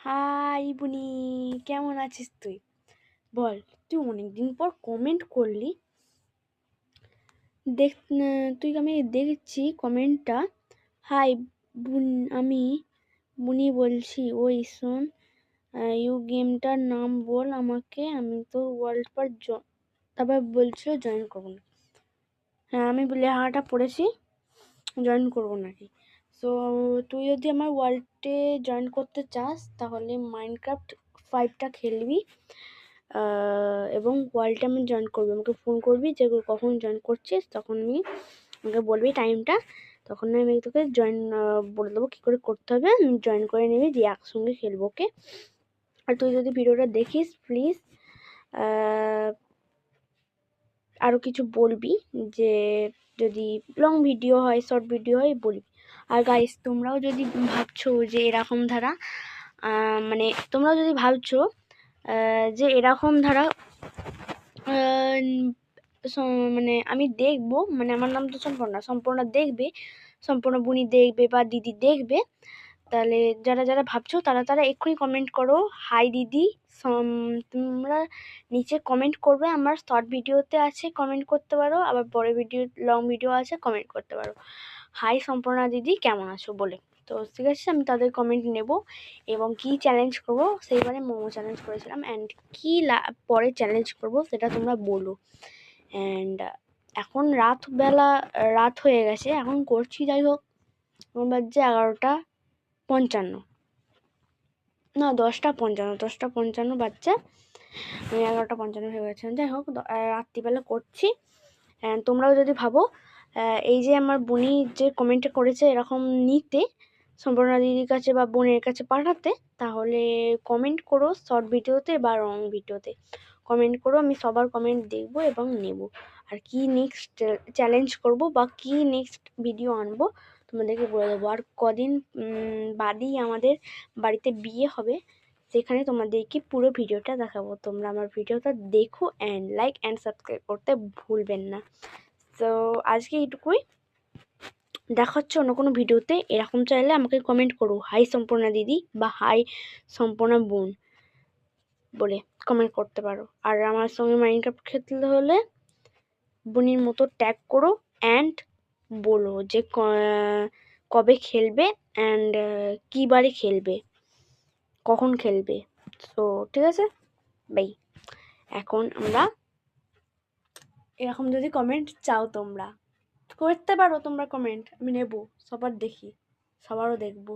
High বুনি, কেমন আছিস তুই? বল, তুই অনেকদিন পর কমেন্ট করলি। দেখ, আমি দেখছি কমেন্টটা। হাই বুন, আমি বুনি বলছি। ওই শোন, ইউ গেমটার নাম বল আমাকে, আমি তো ওয়ার্ল্ড পার তারপর বলছিল জয়েন করবো না। হ্যাঁ, আমি লেখাটা পড়েছি, জয়েন করবো নাকি। সো তুই যদি আমার ওয়ার্ল্ডে জয়েন করতে চাস তাহলে মাইনক্রাফট 5টা খেলবি এবং ওয়ার্ল্ডে আমি জয়েন করবি। আমাকে ফোন করবি যে কখন জয়েন করছিস, তখন আমাকে বলবি টাইমটা, তখন আমি তোকে জয়েন বলে দেবো কী করে করতে হবে। জয়েন করে নিবি, দিয়ে একসঙ্গে খেলবো, ওকে? আর তুই যদি ভিডিওটা দেখিস প্লিজ আরও কিছু বলবি, যে যদি লং ভিডিও হয়, শর্ট ভিডিও হয় বলবি। আর গাইস, তোমরাও যদি ভাবছো যে এরকম ধারা মানে তোমরাও যদি ভাবছো যে এরকম ধারা মানে আমি দেখবো, মানে আমার নাম তো সম্পূর্ণা দেখবে, সম্পূর্ণ বুনি দেখবে বা দিদি দেখবে, তাহলে যারা যারা ভাবছো তারা এক্ষুনি কমেন্ট করো হাই দিদি। তোমরা নিচে কমেন্ট করবে, আমার শর্ট ভিডিওতে আছে কমেন্ট করতে পারো, আবার বড় ভিডিও লং ভিডিও আছে কমেন্ট করতে পারো হাই সম্পূর্ণা দিদি কেমন আছো বলে। তো ঠিক আছে, আমি তাদের কমেন্ট নেব এবং কি চ্যালেঞ্জ করবো, সেইবারে মোমো চ্যালেঞ্জ করেছিলাম, অ্যান্ড কি পরে চ্যালেঞ্জ করবো সেটা তোমরা বলো। অ্যান্ড এখন রাত হয়ে গেছে, এখন করছি, যাই হোক এখন বাজছে 11:55, না 10:55 বাচ্চা, 11:55 হয়ে গেছে, যাই হোক রাত্রিবেলা করছি। তোমরাও যদি ভাবো এই যে আমার বোনই যে কমেন্টে করেছে এরকম নিতে, সম্পূর্ণা দিদির কাছে বা বোনের কাছে পাঠাতে, তাহলে কমেন্ট করো শর্ট ভিডিওতে বা লং ভিডিওতে কমেন্ট করো, আমি সবার কমেন্ট দেখবো এবং নেব। আর কি নেক্সট চ্যালেঞ্জ করব বা কি নেক্সট ভিডিও আনবো তোমাদেরকে বলে দেবো। আর কদিন বাদেই আমাদের বাড়িতে বিয়ে হবে, সেখানে তোমাদেরকে পুরো ভিডিওটা দেখাবো। তোমরা আমার ভিডিওটা দেখো অ্যান্ড লাইক অ্যান্ড সাবস্ক্রাইব করতে ভুলবেন না। তো আজকে এইটুকুই, দেখা হচ্ছে অন্য কোনো ভিডিওতে। এরকম চাইলে আমাকে কমেন্ট করো হাই সম্পূর্ণা দিদি বা হাই সম্পূর্ণা বোন বলে কমেন্ট করতে পারো। আর আমার সঙ্গে মাইনক্রাফট খেলতে হলে বুনির মতো ট্যাগ করো অ্যান্ড বলো যে কবে খেলবে অ্যান্ড কী বারে খেলবে, কখন খেলবে। সো ঠিক আছে, বাই। এখন আমরা এরকম যদি কমেন্ট চাও তোমরা করতে পারো, তোমরা কমেন্ট আমি নেব, সবার দেখি, সবারও দেখবো।